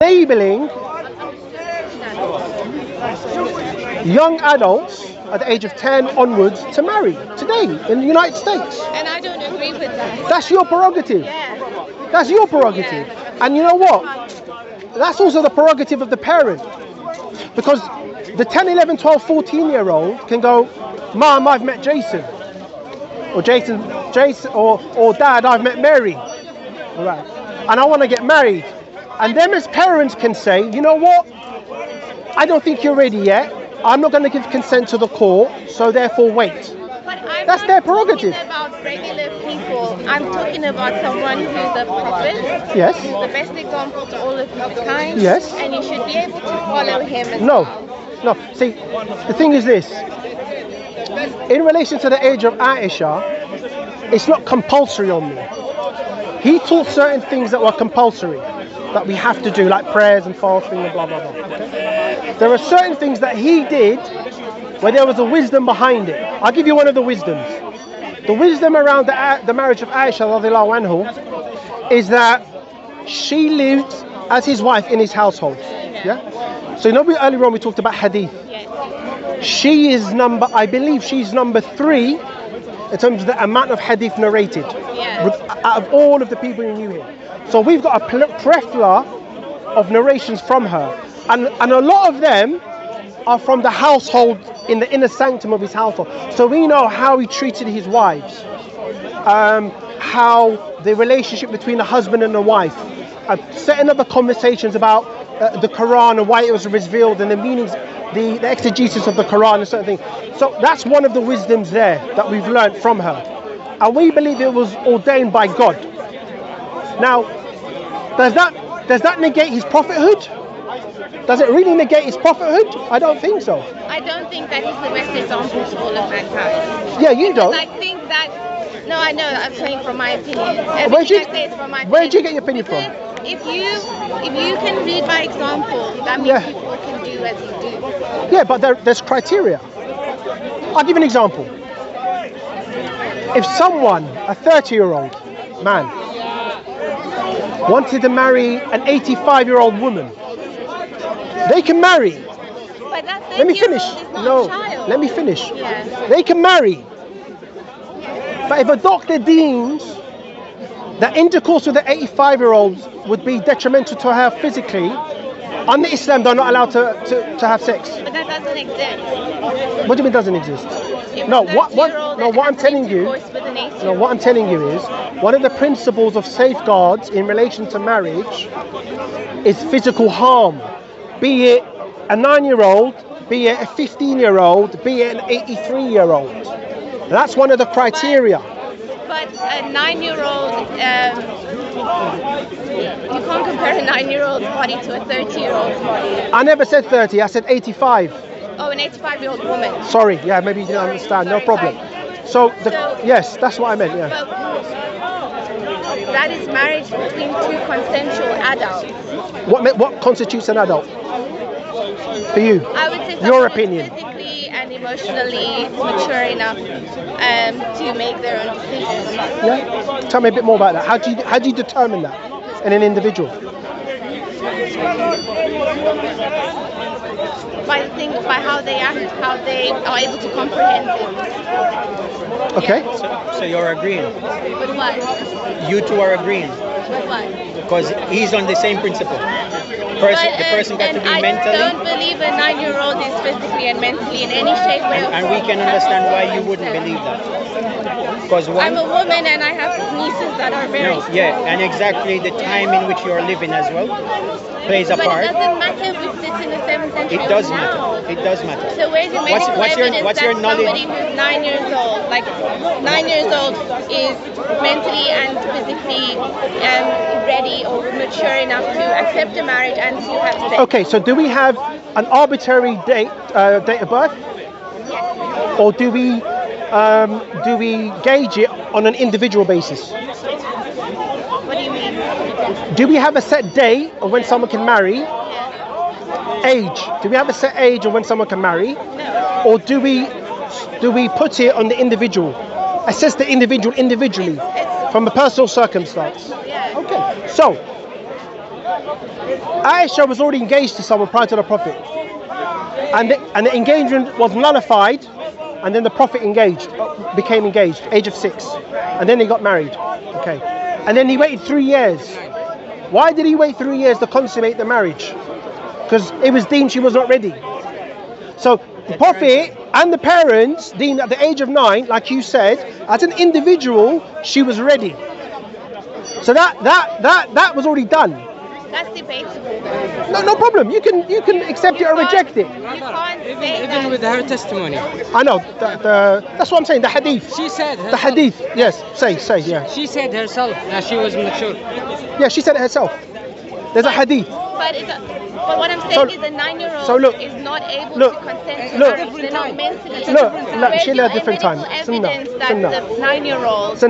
enabling young adults at the age of 10 onwards to marry today in the United States. And I don't agree with that. That's your prerogative. Yeah. That's your prerogative. And you know what? That's also the prerogative of the parent. Because the 10, 11, 12, 14-year-old can go, Mom, I've met Jason. Or Jason, or Dad, I've met Mary. All right. And I want to get married. And them as parents can say, you know what? I don't think you're ready yet. I'm not going to give consent to the court, so therefore wait. That's their prerogative. I'm not talking about regular people. I'm talking about someone who's a prophet. Yes. Who's the best example to all of mankind. Yes. And you should be able to follow him as No. well. No. See, the thing is this. In relation to the age of Aisha, it's not compulsory on me. He taught certain things that were compulsory, that we have to do, like prayers and fasting and blah, blah, blah. Okay? There are certain things that he did where there was a wisdom behind it. I'll give you one of the wisdoms. The wisdom around the marriage of Aisha radiallahu anhu is that she lived as his wife in his household. Yeah? So you know earlier on we talked about hadith. Yes. She is I believe she's number 3 in terms of the amount of hadith narrated. Yeah. Out of all of the people who knew him. So we've got a plethora of narrations from her. And a lot of them are from the household, in the inner sanctum of his household. So we know how he treated his wives, how the relationship between the husband and the wife, setting up the conversations about the Quran and why it was revealed and the meanings, the exegesis of the Quran and certain things. So that's one of the wisdoms there that we've learned from her. And we believe it was ordained by God. Now, does that negate his prophethood? Does it really negate his prophethood? I don't think so. I don't think that he's the best example to all of mankind. Yeah, you don't. I think that, no, I know, I'm saying from my opinion. Where'd you Everything I say is from my get opinion. your opinion from? If you can lead by example, that means Yeah. people can do as you do. Yeah, but there's criteria. I'll give you an example. If someone, a 30-year-old man, wanted to marry an 85-year-old woman, they can marry. But that Let me 30-year-old finish. is not No, a child. let me finish. Yeah. They can marry. But if a doctor deems that intercourse with the 85-year-old would be detrimental to her physically, under Islam they're not allowed to have sex. But that doesn't exist. What do you mean doesn't exist? If No, a 30-year-old what I'm has telling you, intercourse with an 80-year-old, no, what I'm telling you is one of the principles of safeguards in relation to marriage is physical harm. Be it a 9-year-old, be it a 15-year-old, be it an 83-year-old. That's one of the criteria. But a 9-year-old, you can't compare a 9-year-old's body to a 30-year-old's body. I never said 30, I said 85. Oh, an 85-year-old woman. Sorry, yeah, maybe you didn't understand, no problem. So, yes, that's what I meant, yeah. But that is marriage between 2 consensual adults. What constitutes an adult? For you? I would say Your someone opinion. physically and emotionally mature enough to make their own decisions. Yeah? Tell me a bit more about that. How do you determine that in an individual? By how they act, how they are able to comprehend things. Okay. So you're agreeing? With what? You two are agreeing? With what? Because he's on the same principle. The person got to be mentally. I don't believe a 9-year-old is physically and mentally in any shape, way, or And we can understand why you wouldn't believe that. Because I'm a woman and I have nieces that are very small. yeah, and exactly the time in which you're living as well plays a But part. it doesn't matter if it sits in the 7th century. It does or now. matter. It does matter. So where's the medical evidence what's that your knowledge? somebody who's 9 years old, like 9 years old, is mentally and physically ready or mature enough to accept a marriage and to have sex? Okay, so do we have an arbitrary date of birth? Yes. Or do we gauge it on an individual basis? What do you mean? Do we have a set date of when someone can marry? Yeah. Age. Do we have a set age of when someone can marry? No. Or do we put it on the individual? Assess the individual individually It's from a personal circumstance. yeah. Okay. So Aisha was already engaged to someone prior to the Prophet, and the engagement was nullified, and then the Prophet became engaged, age of 6, and then they got married. Okay, and then he waited 3 years. Why did he wait 3 years to consummate the marriage? Because it was deemed she was not ready. So the Prophet and the parents deemed at the age of 9, like you said, as an individual, she was ready. So that was already done. That's debatable. No problem. You can accept it or reject it. You can't say Even that. with her testimony. I know. That's what I'm saying. The hadith. She said herself. The hadith. Yes. Say. Yeah. She said herself that she was mature. Yeah. She said it herself. There's a hadith. But what I'm saying is a 9-year-old so look, is not able look, to consent to look, marriage. They're not mentally. Look, she'll have a different time. Medical evidence that the 9-year-old is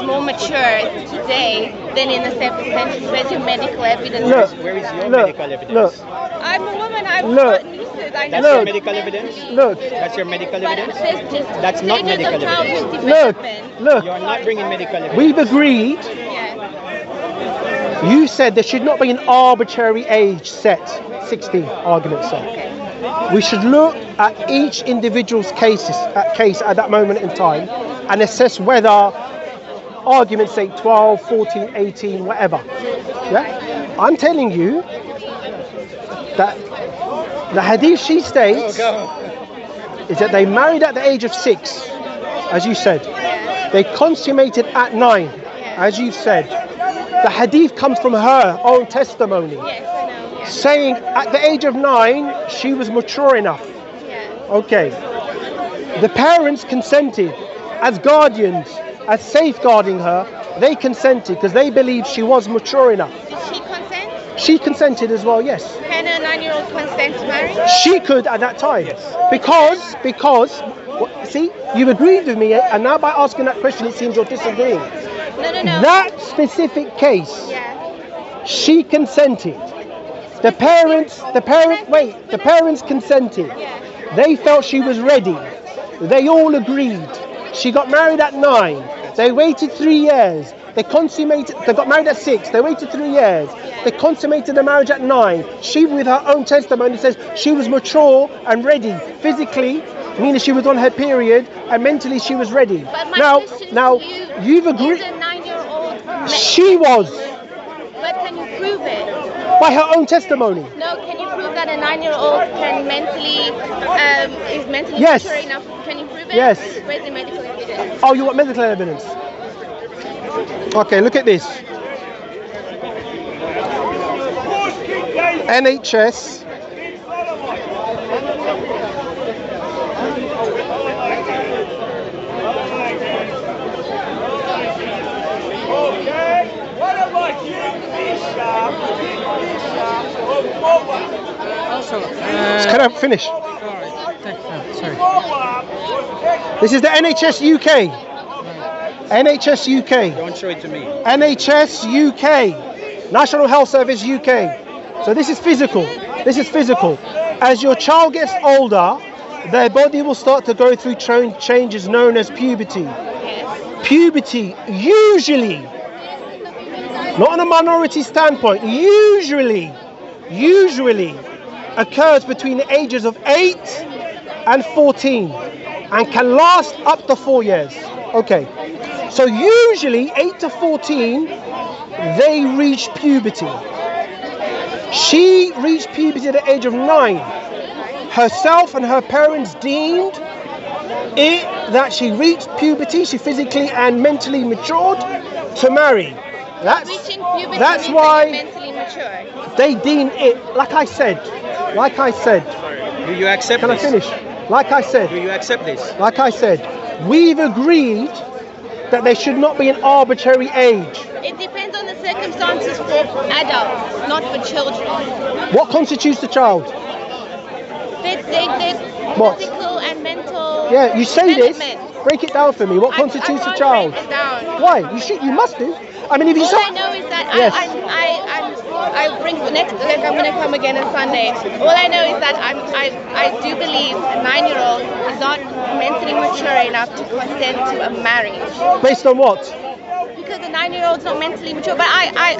more mature today than in the 7th century. Where's your medical evidence? Where is your medical evidence? Look. I'm a woman. I've Look. gotten used to it. I That's know your medical evidence? Look. That's your medical But evidence? there's just That's not stages medical of childhood evidence. development. Look. You're not bringing medical evidence. We've agreed. Yeah. You said there should not be an arbitrary age set. 16 argument set. We should look at each individual's case at that moment in time and assess whether argument's sake 12, 14, 18, whatever. Yeah? I'm telling you that the hadith she states is that they married at the age of 6, as you said. They consummated at 9, as you said. The hadith comes from her own testimony, Yes, I know. Yeah. saying at the age of 9 she was mature enough. Yeah. Okay. The parents consented as guardians, as safeguarding her. They consented because they believed she was mature enough. Did she consent? She consented as well, yes. Can a 9-year-old consent to marriage? She could at that time. Because, see, you've agreed with me, and now by asking that question, it seems you're disagreeing. No. That specific case, Yeah. she consented. The parents consented. Yeah. They felt she was ready. They all agreed. She got married at 9. They waited 3 years. They got married at 6. They waited 3 years. They consummated the marriage at 9. She, with her own testimony, says she was mature and ready. Physically, meaning she was on her period, and mentally she was ready. But my Now, question to you, you've agreed. is a 9-year-old She was, But can you prove it? by her own testimony. No, can you prove that a 9-year-old can is mentally Yes. mature enough? Can you prove it? Yes. Where's the medical evidence? Oh, you want medical evidence? Okay, look at this. NHS. Also, Can I finish? sorry. This is the NHS UK. NHS UK. Don't show it to me. NHS UK. National Health Service UK. So this is physical. This is physical. As your child gets older, their body will start to go through changes known as puberty. Yes. Puberty usually, not on a minority standpoint, usually occurs between the ages of 8 and 14 and can last up to 4 years. Okay, so usually 8 to 14 they reach puberty. She reached puberty at the age of 9. Herself and her parents deemed it that she reached puberty, she physically and mentally matured to marry. Reaching puberty That's means why that you're mentally mature. they deem it, like I said, Do you accept can I this? finish? Like I Do said, you accept this? we've agreed that there should not be an arbitrary age. It depends on the circumstances for adults, not for children. What constitutes the child? There's What? physical and mental Yeah, you say this, development. break it down for me. What I constitutes a can't child? break it down. Why? You must do. I mean, if you All saw... I know is that Yes. I bring next, like I'm gonna come again on Sunday. All I know is that I do believe a 9-year-old is not mentally mature enough to consent to a marriage. Based on what? Because a 9-year-old's not mentally mature, but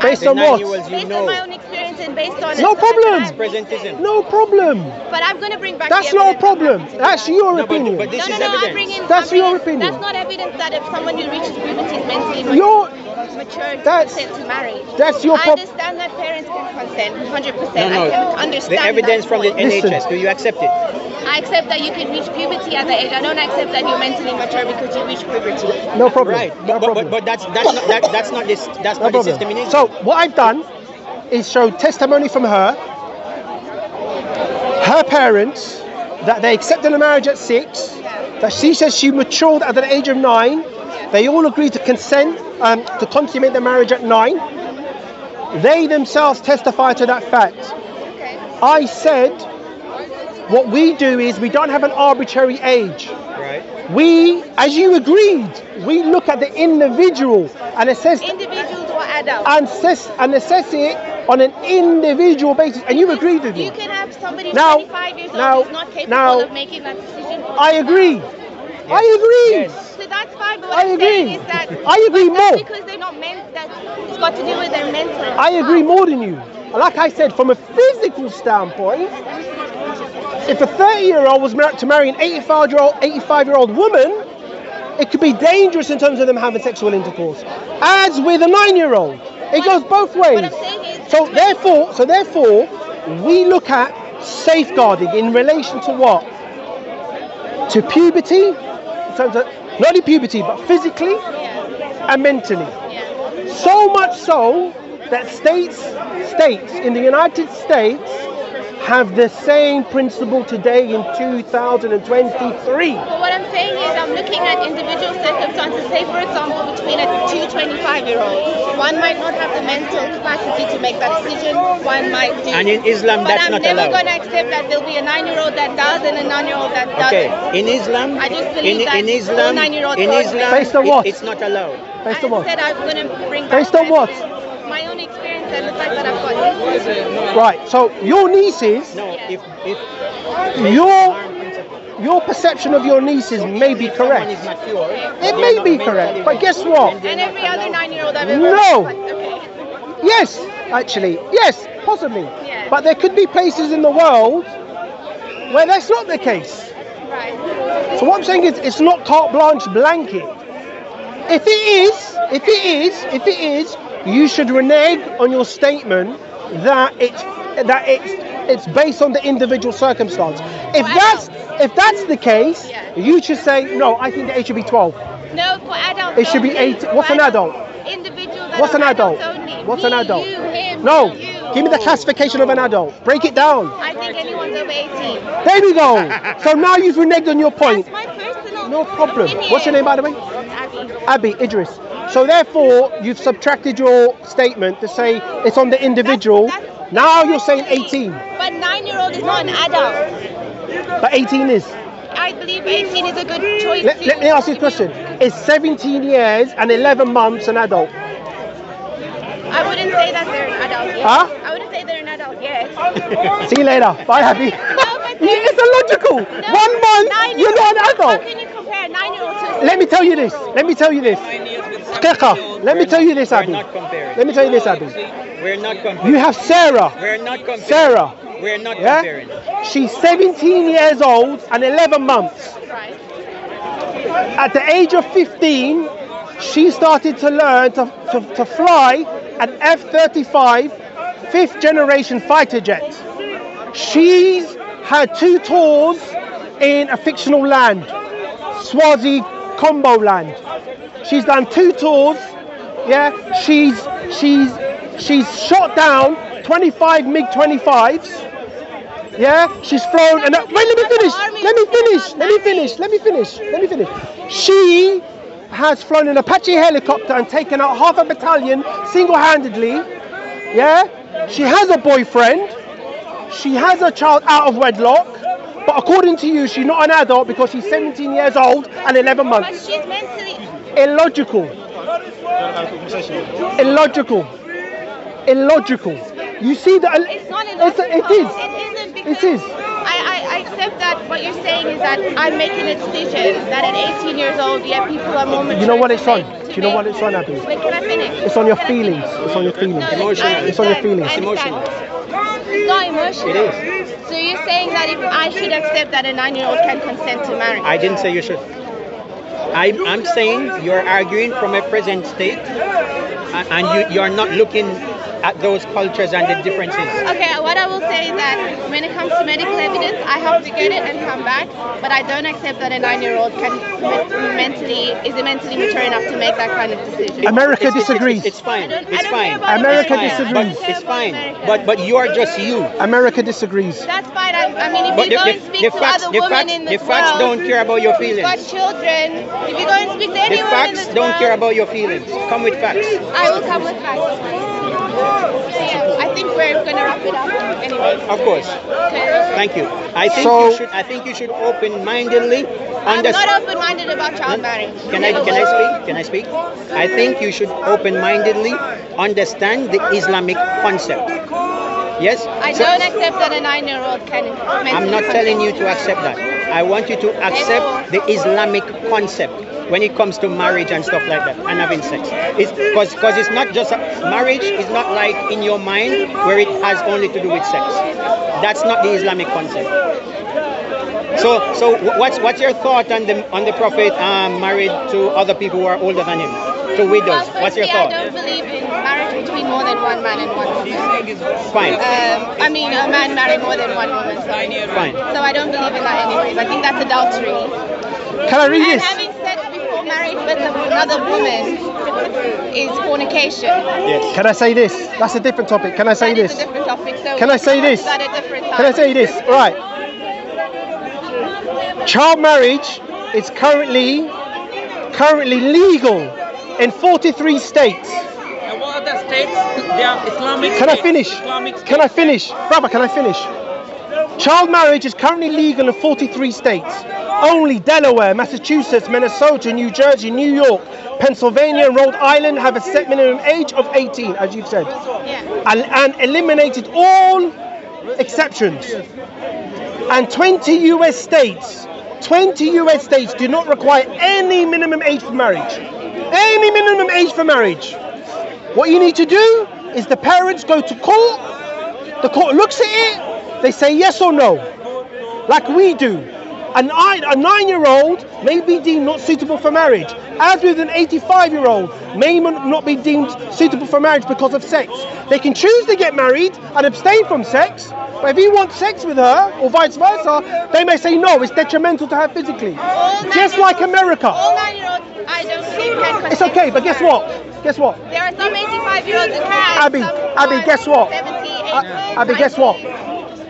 Based The on what? 9-year-olds you based know. on my own experience and based on No problem. Presentism. No problem. But I'm going to bring back. That's the not a evidence I'm problem. happy to That's do your No, opinion. but this that. is No, evidence. I'm bringing. That's I'm your bringing- opinion. That's not evidence that if someone who reaches puberty is mentally You're, mature to that's- consent to marriage. that's your I problem. understand that parents can consent 100%. No, I can no. understand The evidence that from the point. NHS. Do you accept it? I accept that you can reach puberty at that age. I don't accept that you're mentally mature because you reach puberty. no problem. Right. No But, problem. but that's not this. That's No not this problem. discrimination. So what I've done is show testimony from her parents, that they accepted the marriage at 6, that she says she matured at the age of 9. They all agreed to consent to consummate the marriage at 9. They themselves testify to that fact. Okay. I said, what we do is we don't have an arbitrary age. Right. We, as you agreed, we look at the individual and assess Individuals or adults. and assess it on an individual basis. And you agreed with me. You can have somebody Now- 25 years now- old who's not capable now- of making that decision. I agree. I agree. Yes. So that's fine, but what I I'm agree. saying is that I agree but that's more. because they're not meant. That it's got to do with their mental. I agree more than you. Like I said, from a physical standpoint, if a 30-year-old was to marry an 85-year-old woman, it could be dangerous in terms of them having sexual intercourse. As with a 9-year-old, it goes both ways. What I'm saying is, So therefore, we look at safeguarding in relation to what? To puberty, in terms of not only puberty but physically yeah, and mentally. yeah. So much so that states in the United States have the same principle today in 2023. But what I'm saying is, I'm looking at individual circumstances. Say, for example, between two 25-year-olds, one might not have the mental capacity to make that decision. One might do. And in Islam, but that's I'm not never allowed. going to accept that there'll be a 9-year-old that does and a 9-year-old that doesn't. Okay. In Islam, I just believe that in all Islam, 9-year-olds in are Islam, Based on what? it's not allowed. Based on what? I said I was going to bring back Based on what? my own experience and the fact that I've got. Right. So your nieces, No, if your perception of your nieces may be someone is correct. mature, It may be correct, but guess what? And every other 9-year-old I've ever. No. Okay. Yes, actually, yes, possibly. Yeah. But there could be places in the world where that's not the case. Right. So what I'm saying is, it's not carte blanche blanket. If it is, you should renege on your statement that it's based on the individual circumstance. If that's the case, Yeah. you should say no. I think the age should be 12. No, for adults. It should be only. 8. What's an For adult? Individuals. What's an adult? Only. What's Me, an adult? You, him, No, you. give me the classification of an adult. Break it down. I think anyone's over 18. There we go. So now you've reneged on your point. That's my personal. No problem. opinion. What's your name, by the way? Abby. Abby, Idriss. So therefore, you've subtracted your statement to say it's on the individual. That's Now you're saying 18, But 9-year-old is not an adult. but 18 is. I believe 18 is a good choice. Let me ask you a question. Is 17 years and 11 months an adult? I wouldn't say that they're an adult yet. Huh? I wouldn't say they're an adult yet. See you later. Bye, Abby. It's illogical. No, 1 month, you're not an How adult. can you compare a 9-year-old to a Let me tell you this. Keka, let me tell you this, we're Abby. not comparing. Let me tell you this, Abby. We're not comparing. You have Sarah. We're not comparing. Sarah. We're not Yeah? comparing. She's 17 years old and 11 months. Right. At the age of 15, she started to learn to fly an F-35 fifth generation fighter jet. She's had 2 tours in a fictional land, Swazi Combo land. She's done 2 tours. Yeah, she's shot down 25 MiG-25s. Yeah, she's flown. And wait, let me finish. She has flown an Apache helicopter and taken out half a battalion single-handedly. Yeah, she has a boyfriend. She has a child out of wedlock. But according to you, she's not an adult because she's 17 years old and 11 But months. she's mentally. Illogical. You see that? It's not illogical. It is. It isn't because It is. I accept that what you're saying is that I'm making a decision that at 18 years old, yeah, people are more mature. You know what it's to on? make- Do you know what it's on, Abby? Wait, can I finish? It's on your feelings. It's on your feelings. Emotional. It's on your feelings. I understand. Emotional. It's not emotional. It is. So you're saying that if I should accept that a 9-year-old can consent to marriage? I didn't say you should. I'm saying you're arguing from a present state, and you're not looking at those cultures and the differences. Okay, what I will say is that when it comes to medical evidence, I have to get it and come back, but I don't accept that a 9-year-old is mentally mature enough to make that kind of decision. America disagrees. It's fine. I It's don't care fine. about America America. disagrees. I don't care It's about fine. America. But you are just you. America disagrees. That's fine. I mean, if But you go and speak to other women in the this facts world don't care about your who've got feelings. children, if you go and speak to The anyone in facts this don't care world, about your feelings. Come with facts. I will come with facts. Yeah, I think we're going to wrap it up anyway. Of course. Thank you. I think you should open-mindedly I'm understand. not open-minded about child marriage. Can I speak? I think you should open-mindedly understand the Islamic concept. Yes? I don't accept that a 9-year-old can. I'm not telling you to accept that. I want you to accept the Islamic concept when it comes to marriage and stuff like that and having sex. It's because it's not just marriage is not like in your mind where it has only to do with sex. That's not the Islamic concept. So what's your thought on the Prophet married to other people who are older than him? To widows. What's your thought? I don't believe in marriage between more than one man and one woman. Fine. I mean, a man married more than one woman. Fine. So I don't believe in that anyways. I think that's adultery. Can I read And this? having sex before marriage with another woman is fornication. Yes. Can I say this? That's a different topic. Can I say That is this? a different topic. So Can I say we can this? talk about it at a different time. Can I say this? Right. Child marriage is currently legal in 43 states. And what other states? They are Islamic. Can I states. finish? Islamic states. Can I finish? Brother, can I finish? Child marriage is currently legal in 43 states. Only Delaware, Massachusetts, Minnesota, New Jersey, New York, Pennsylvania, and Rhode Island have a set minimum age of 18, as you've said, Yeah. and eliminated all exceptions. And 20 US states do not require any minimum age for marriage. Any minimum age for marriage. What you need to do is the parents go to court, the court looks at it, they say yes or no, like we do. A 9-year-old may be deemed not suitable for marriage, as with an 85-year-old may not be deemed suitable for marriage because of sex. They can choose to get married and abstain from sex, but if you want sex with her, or vice versa, they may say no, it's detrimental to her physically. Just like America. All 9-year-olds, I don't think can consent. It's okay, but guess what? Guess what? There are some 85-year-olds who can. Abby, guess what? 70, 80, Abby, guess what?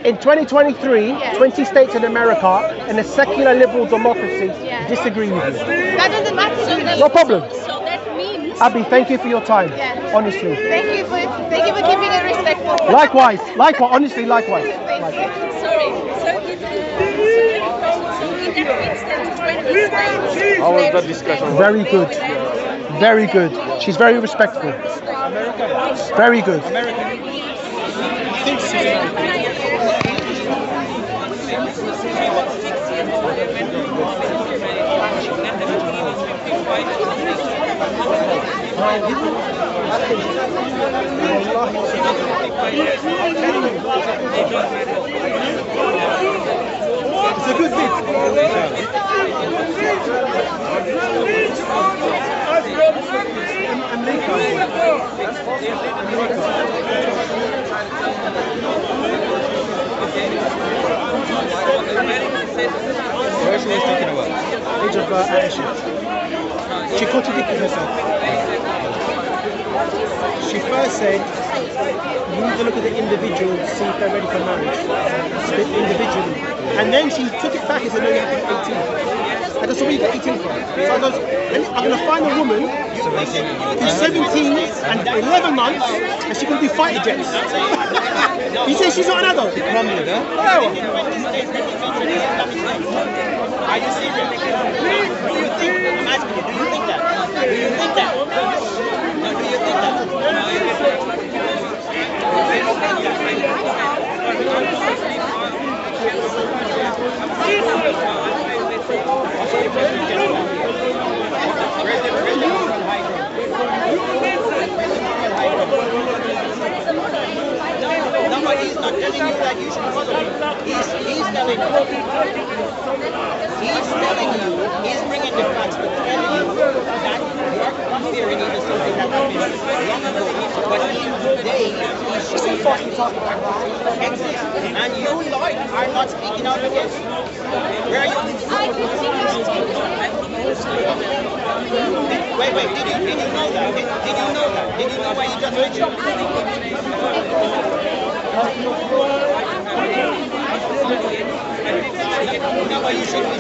In 2023, Yeah. 20 states in America, in a secular liberal democracy, Yeah. disagree with you. That doesn't matter. No problem. So that means. Abby, thank you for your time. Yeah. Honestly. Thank you for keeping it respectful. Likewise. Honestly, likewise. Thank you. Sorry. So in that instance, 20 states. How was that discussion? Very good. Very good. She's very respectful. Very good. It's a good What is she talking about? age of Aisha. She contradicted herself. She first said, you need to look at the individual to see if they're ready for marriage. Individually. And then she took it back and said, no, you have to be 18. I just said, where you get 18 from? So I goes, I'm going to find a woman who's 17 and 11 months and she can do fighter jets. He says she's not an adult. Huh? Are you serious? Do you think? I'm asking you. Do you think that? Do you think that? No, do you think that? not telling you that you should follow him. He's telling you. He's telling you. He's bringing the facts to tell you that you're comparing even something that happened long ago. But today, he's showing you that exists. And you, Lord, are not speaking out against it. Where are you? Wait, did you know that? Did you know that? Did you know why you just mentioned? No, but you should be